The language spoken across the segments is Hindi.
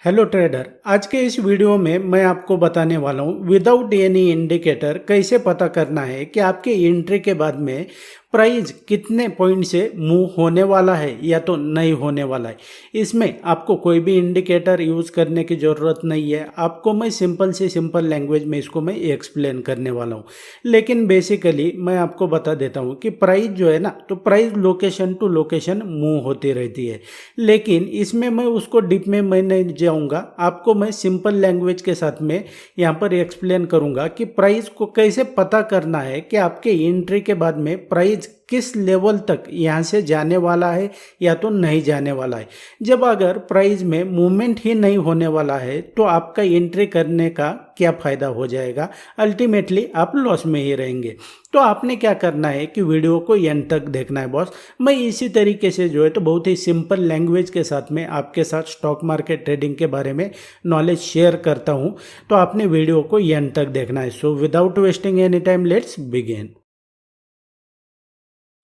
हेलो ट्रेडर, आज के इस वीडियो में मैं आपको बताने वाला हूँ विदाउट एनी इंडिकेटर कैसे पता करना है कि आपके एंट्री के बाद में प्राइस कितने पॉइंट से मूव होने वाला है या तो नहीं होने वाला है। इसमें आपको कोई भी इंडिकेटर यूज करने की ज़रूरत नहीं है। आपको मैं सिंपल से सिंपल लैंग्वेज में इसको मैं एक्सप्लेन करने वाला हूँ। लेकिन बेसिकली मैं आपको बता देता हूँ कि प्राइस जो है ना, तो price location to location move होती रहती है। लेकिन इसमें मैं उसको डीप में मैं नहीं जाऊँगा। आपको मैं सिंपल लैंग्वेज के साथ में यहाँ पर एक्सप्लेन करूँगा कि प्राइस को कैसे पता करना है कि आपके एंट्री के बाद में प्राइस किस लेवल तक यहाँ से जाने वाला है या तो नहीं जाने वाला है। जब अगर प्राइस में मूवमेंट ही नहीं होने वाला है तो आपका एंट्री करने का क्या फ़ायदा हो जाएगा, अल्टीमेटली आप लॉस में ही रहेंगे। तो आपने क्या करना है कि वीडियो को एंड तक देखना है बॉस। मैं इसी तरीके से जो है तो बहुत ही सिंपल लैंग्वेज के साथ में आपके साथ स्टॉक मार्केट ट्रेडिंग के बारे में नॉलेज शेयर करता हूँ। तो आपने वीडियो को एंड तक देखना है। So without wasting any time let's begin.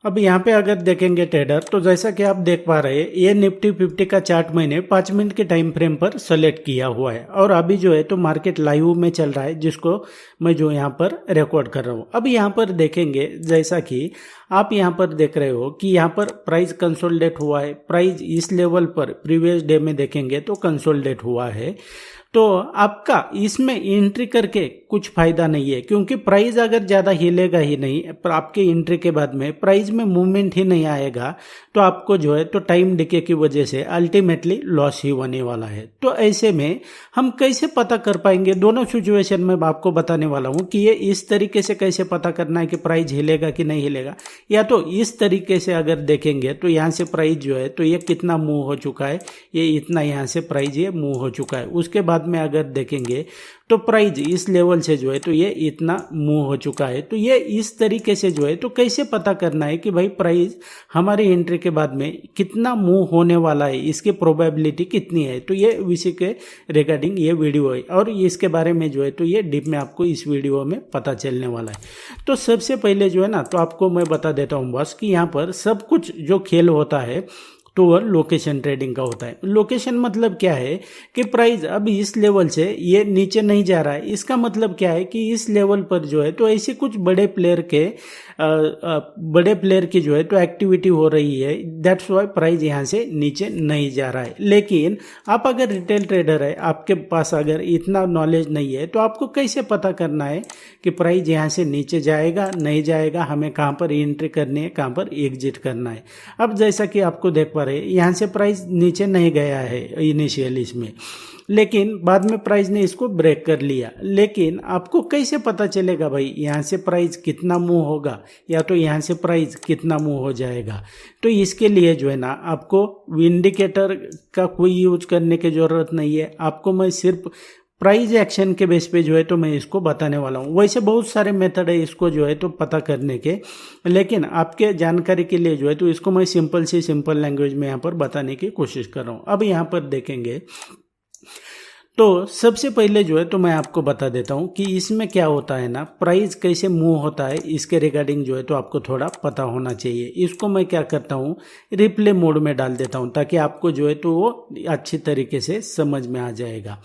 अब यहाँ पे अगर देखेंगे ट्रेडर, तो जैसा कि आप देख पा रहे हैं ये निफ्टी 50 का चार्ट मैंने 5 मिनट के टाइम फ्रेम पर सेलेक्ट किया हुआ है और अभी जो है तो मार्केट लाइव में चल रहा है, जिसको मैं जो यहाँ पर रिकॉर्ड कर रहा हूँ। अब यहाँ पर देखेंगे जैसा कि आप यहाँ पर देख रहे हो कि यहाँ पर प्राइस कंसोलिडेट हुआ है। प्राइस इस लेवल पर प्रीवियस डे में देखेंगे तो कंसोलिडेट हुआ है। तो आपका इसमें एंट्री करके कुछ फायदा नहीं है, क्योंकि प्राइस अगर ज़्यादा हिलेगा ही नहीं, पर आपके एंट्री के बाद में प्राइस में मूवमेंट ही नहीं आएगा तो आपको जो है तो टाइम डिके की वजह से अल्टीमेटली लॉस ही होने वाला है। तो ऐसे में हम कैसे पता कर पाएंगे, दोनों सिचुएशन में आपको बताने वाला हूँ कि ये इस तरीके से कैसे पता करना है कि प्राइस हिलेगा कि नहीं हिलेगा, या तो इस तरीके से अगर देखेंगे तो यहाँ से प्राइस जो है तो ये कितना मूव हो चुका है, ये इतना यहाँ से प्राइस ये मूव हो चुका है। उसके बाद में अगर देखेंगे तो प्राइस इस लेवल से जो है तो ये इतना मूव हो चुका है। तो ये इस तरीके से जो है तो कैसे पता करना है कि भाई प्राइस हमारी एंट्री के बाद में कितना मूव होने वाला है, इसकी प्रोबेबिलिटी कितनी है। तो ये इसी के रिगार्डिंग ये वीडियो है और इसके बारे में जो है तो ये डीप में आपको इस वीडियो में पता चलने वाला है। तो सबसे पहले जो है ना, तो आपको मैं बता देता हूँ बस कि यहाँ पर सब कुछ जो खेल होता है तो वह लोकेशन ट्रेडिंग का होता है। लोकेशन मतलब क्या है कि प्राइस अब इस लेवल से ये नीचे नहीं जा रहा है, इसका मतलब क्या है कि इस लेवल पर जो है तो ऐसे कुछ बड़े प्लेयर की जो है तो एक्टिविटी हो रही है। दैट्स वाई प्राइस यहाँ से नीचे नहीं जा रहा है। लेकिन आप अगर रिटेल ट्रेडर है, आपके पास अगर इतना नॉलेज नहीं है, तो आपको कैसे पता करना है कि प्राइस यहाँ से नीचे जाएगा नहीं जाएगा, हमें कहाँ पर एंट्री करनी है, कहाँ पर एग्जिट करना है। अब जैसा कि आपको देख पा रहे हैं यहाँ से प्राइस नीचे नहीं गया है इनिशियल इसमें, लेकिन बाद में प्राइस ने इसको ब्रेक कर लिया। लेकिन आपको कैसे पता चलेगा भाई यहाँ से प्राइस कितना मूव होगा या तो यहाँ से प्राइस कितना मूव हो जाएगा। तो इसके लिए जो है ना, आपको इंडिकेटर का कोई यूज करने की ज़रूरत नहीं है। आपको मैं सिर्फ प्राइस एक्शन के बेस पे जो है तो मैं इसको बताने वाला हूँ। वैसे बहुत सारे मेथड है इसको जो है तो पता करने के, लेकिन आपके जानकारी के लिए जो है तो इसको मैं सिंपल से सिंपल लैंग्वेज में यहाँ पर बताने की कोशिश कर रहा हूँ। अब यहाँ पर देखेंगे तो सबसे पहले जो है तो मैं आपको बता देता हूँ कि इसमें क्या होता है ना, प्राइस कैसे मूव होता है, इसके रिगार्डिंग जो है तो आपको थोड़ा पता होना चाहिए। इसको मैं क्या करता हूँ, रिप्ले मोड में डाल देता हूँ ताकि आपको जो है तो वो अच्छी तरीके से समझ में आ जाएगा।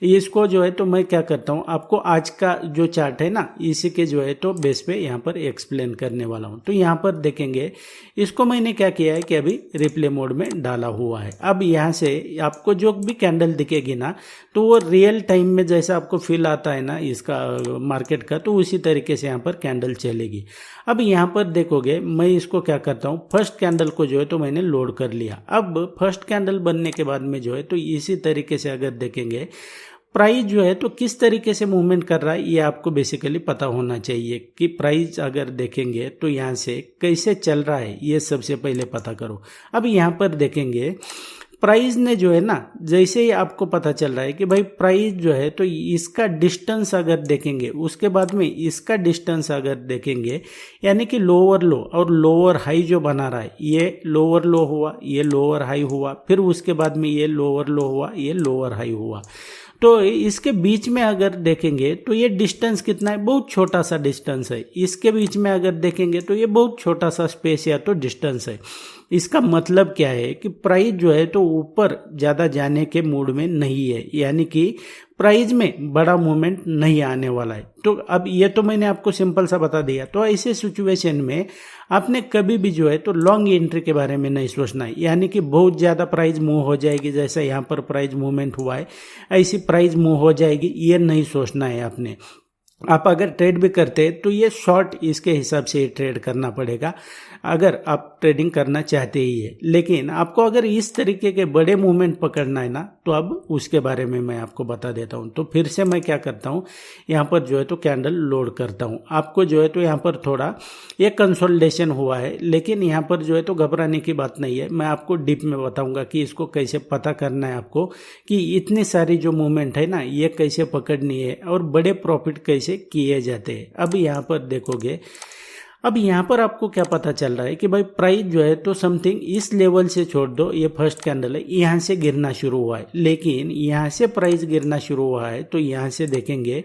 इसको जो है तो मैं क्या करता हूँ, आपको आज का जो चार्ट है ना, इसी के जो है तो बेस पे यहाँ पर एक्सप्लेन करने वाला हूँ। तो यहाँ पर देखेंगे, इसको मैंने क्या किया है कि अभी रिप्ले मोड में डाला हुआ है। अब यहाँ से आपको जो भी कैंडल दिखेगी ना, तो वो रियल टाइम में जैसा आपको फील आता है ना इसका मार्केट का, तो उसी तरीके से यहाँ पर कैंडल चलेगी। अब यहाँ पर देखोगे मैं इसको क्या करता हूँ, फर्स्ट कैंडल को जो है तो मैंने लोड कर लिया। अब फर्स्ट कैंडल बनने के बाद में जो है तो इसी तरीके से अगर देखेंगे प्राइस जो है तो किस तरीके से मूवमेंट कर रहा है, ये आपको बेसिकली पता होना चाहिए कि प्राइस अगर देखेंगे तो यहाँ से कैसे चल रहा है, ये सबसे पहले पता करो। अब यहाँ पर देखेंगे प्राइस ने जो है ना, जैसे ही आपको पता चल रहा है कि भाई प्राइस जो है तो इसका डिस्टेंस अगर देखेंगे, उसके बाद में इसका डिस्टेंस अगर देखेंगे, यानी कि लोअर लो और लोअर हाई जो बना रहा है, ये लोअर लो हुआ, ये लोअर हाई हुआ, फिर उसके बाद में ये लोअर लो हुआ, ये लोअर हाई हुआ। तो इसके बीच में अगर देखेंगे तो ये डिस्टेंस कितना है, बहुत छोटा सा डिस्टेंस है। इसके बीच में अगर देखेंगे तो ये बहुत छोटा सा स्पेस या तो डिस्टेंस है। इसका मतलब क्या है कि प्राइस जो है तो ऊपर ज़्यादा जाने के मूड में नहीं है, यानी कि प्राइस में बड़ा मूवमेंट नहीं आने वाला है। तो अब ये तो मैंने आपको सिंपल सा बता दिया। तो ऐसे सिचुएशन में आपने कभी भी जो है तो लॉन्ग एंट्री के बारे में नहीं सोचना है, यानी कि बहुत ज़्यादा प्राइस मूव हो जाएगी, जैसा यहाँ पर प्राइस मूवमेंट हुआ है ऐसी प्राइस मूव हो जाएगी, ये नहीं सोचना है आपने। आप अगर ट्रेड भी करते हैं तो ये शॉर्ट इसके हिसाब से ही ट्रेड करना पड़ेगा अगर आप ट्रेडिंग करना चाहते ही है। लेकिन आपको अगर इस तरीके के बड़े मूवमेंट पकड़ना है ना, तो अब उसके बारे में मैं आपको बता देता हूँ। तो फिर से मैं क्या करता हूँ, यहाँ पर जो है तो कैंडल लोड करता हूँ। आपको जो है तो यहाँ पर थोड़ा ये कंसोलिडेशन हुआ है, लेकिन यहाँ पर जो है तो घबराने की बात नहीं है। मैं आपको डीप में बताऊँगा कि इसको कैसे पता करना है आपको, कि इतनी सारी जो मूवमेंट है ना ये कैसे पकड़नी है और बड़े प्रॉफिट कैसे किए जाते हैं। अब यहाँ पर देखोगे, अब यहाँ पर आपको क्या पता चल रहा है कि भाई प्राइस जो है तो समथिंग इस लेवल से छोड़ दो, ये फर्स्ट कैंडल है, यहाँ से गिरना शुरू हुआ है। लेकिन यहाँ से प्राइस गिरना शुरू हुआ है तो यहाँ से देखेंगे,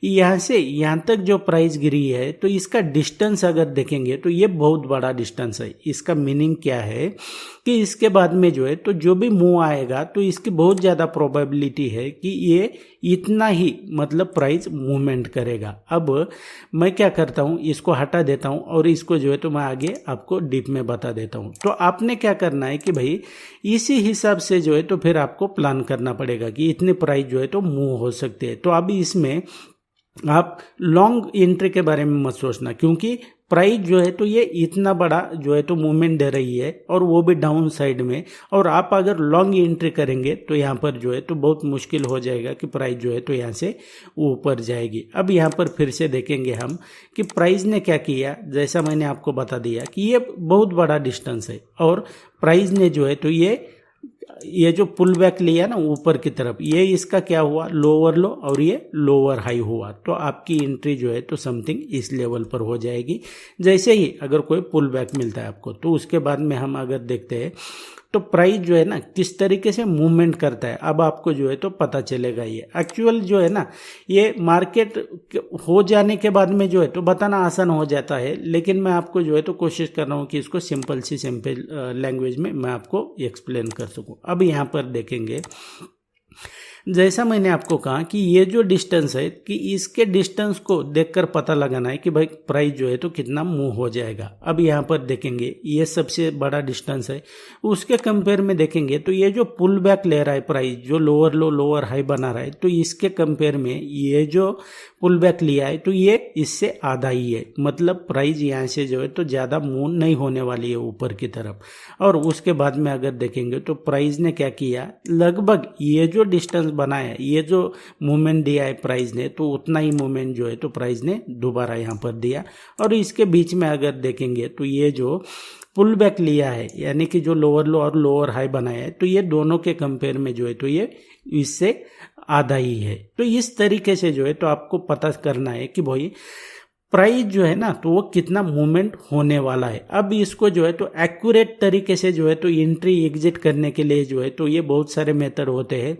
यहाँ से यहाँ तक जो प्राइस गिरी है तो इसका डिस्टेंस अगर देखेंगे तो ये बहुत बड़ा डिस्टेंस है। इसका मीनिंग क्या है कि इसके बाद में जो है तो जो भी मूव आएगा तो इसकी बहुत ज़्यादा प्रोबेबिलिटी है कि ये इतना ही मतलब प्राइस मूवमेंट करेगा। अब मैं क्या करता हूँ, इसको हटा देता हूँ और इसको जो है तो मैं आगे आपको डीप में बता देता हूँ। तो आपने क्या करना है कि भाई इसी हिसाब से जो है तो फिर आपको प्लान करना पड़ेगा कि इतने प्राइस जो है तो मूव हो सकते हैं। तो अब इसमें आप लॉन्ग एंट्री के बारे में मत सोचना, क्योंकि प्राइस जो है तो ये इतना बड़ा जो है तो मूवमेंट दे रही है और वो भी डाउन साइड में, और आप अगर लॉन्ग एंट्री करेंगे तो यहाँ पर जो है तो बहुत मुश्किल हो जाएगा कि प्राइस जो है तो यहाँ से ऊपर जाएगी। अब यहाँ पर फिर से देखेंगे हम कि प्राइस ने क्या किया, जैसा मैंने आपको बता दिया कि ये बहुत बड़ा डिस्टेंस है और प्राइस ने जो है तो ये जो पुल बैक लिया ना ऊपर की तरफ, ये इसका क्या हुआ, लोअर लो और ये लोअर हाई हुआ। तो आपकी एंट्री जो है तो समथिंग इस लेवल पर हो जाएगी। जैसे ही अगर कोई पुल बैक मिलता है आपको, तो उसके बाद में हम अगर देखते हैं तो प्राइस जो है ना किस तरीके से मूवमेंट करता है, अब आपको जो है तो पता चलेगा। ये एक्चुअल जो है ना, ये मार्केट हो जाने के बाद में जो है तो बताना आसान हो जाता है, लेकिन मैं आपको जो है तो कोशिश कर रहा हूँ कि इसको सिंपल लैंग्वेज में मैं आपको एक्सप्लेन कर सकूँ। अब यहाँ पर देखेंगे, जैसा मैंने आपको कहा कि ये जो डिस्टेंस है कि इसके डिस्टेंस को देखकर पता लगाना है कि भाई प्राइस जो है तो कितना मूव हो जाएगा। अब यहाँ पर देखेंगे ये सबसे बड़ा डिस्टेंस है, उसके कंपेयर में देखेंगे तो ये जो पुल बैक ले रहा है प्राइस, जो लोअर लो लोअर हाई बना रहा है, तो इसके कंपेयर में ये जो पुल बैक लिया है तो ये इससे आधा ही है। मतलब प्राइस यहाँ से जो है तो ज़्यादा मूव नहीं होने वाली है ऊपर की तरफ। और उसके बाद में अगर देखेंगे तो प्राइस ने क्या किया, लगभग ये जो डिस्टेंस बनाया, ये जो मूवमेंट दिया है प्राइस ने, तो उतना ही मूवमेंट जो है तो प्राइस ने दोबारा यहाँ पर दिया। और इसके बीच में अगर देखेंगे तो ये जो पुल बैक लिया है, यानी कि जो लोअर लो और लोअर हाई बनाया है, तो ये दोनों के कंपेयर में जो है तो ये इससे आधा ही है। तो इस तरीके से जो है तो आपको पता करना है कि भाई प्राइस जो है ना तो वो कितना मूवमेंट होने वाला है। अब इसको जो है तो एक्यूरेट तरीके से जो है तो एंट्री एग्जिट करने के लिए जो है तो ये बहुत सारे मेथड होते हैं।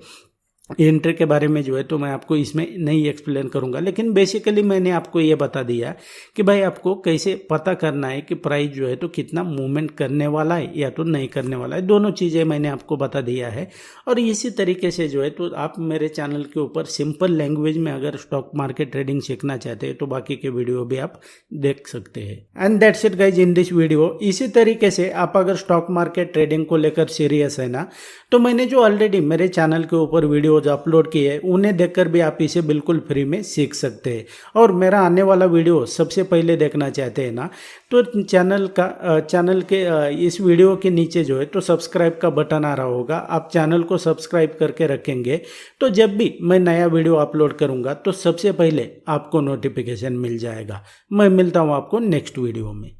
एंट्री के बारे में जो है तो मैं आपको इसमें नहीं एक्सप्लेन करूंगा, लेकिन बेसिकली मैंने आपको ये बता दिया कि भाई आपको कैसे पता करना है कि प्राइस जो है तो कितना मूवमेंट करने वाला है या तो नहीं करने वाला है। दोनों चीज़ें मैंने आपको बता दिया है। और इसी तरीके से जो है तो आप मेरे चैनल के ऊपर सिंपल लैंग्वेज में अगर स्टॉक मार्केट ट्रेडिंग सीखना चाहते हैं तो बाकी के वीडियो भी आप देख सकते हैं। And that's it guys in this video. इसी तरीके से आप अगर स्टॉक मार्केट ट्रेडिंग को लेकर सीरियस है ना, तो मैंने जो ऑलरेडी मेरे चैनल के ऊपर वीडियोज अपलोड किए हैं उन्हें देखकर भी आप इसे बिल्कुल फ्री में सीख सकते हैं। और मेरा आने वाला वीडियो सबसे पहले देखना चाहते हैं ना, तो चैनल के इस वीडियो के नीचे जो है तो सब्सक्राइब का बटन आ रहा होगा, आप चैनल को सब्सक्राइब करके रखेंगे तो जब भी मैं नया वीडियो अपलोड करूंगा तो सबसे पहले आपको नोटिफिकेशन मिल जाएगा। मैं मिलता हूं आपको नेक्स्ट वीडियो में।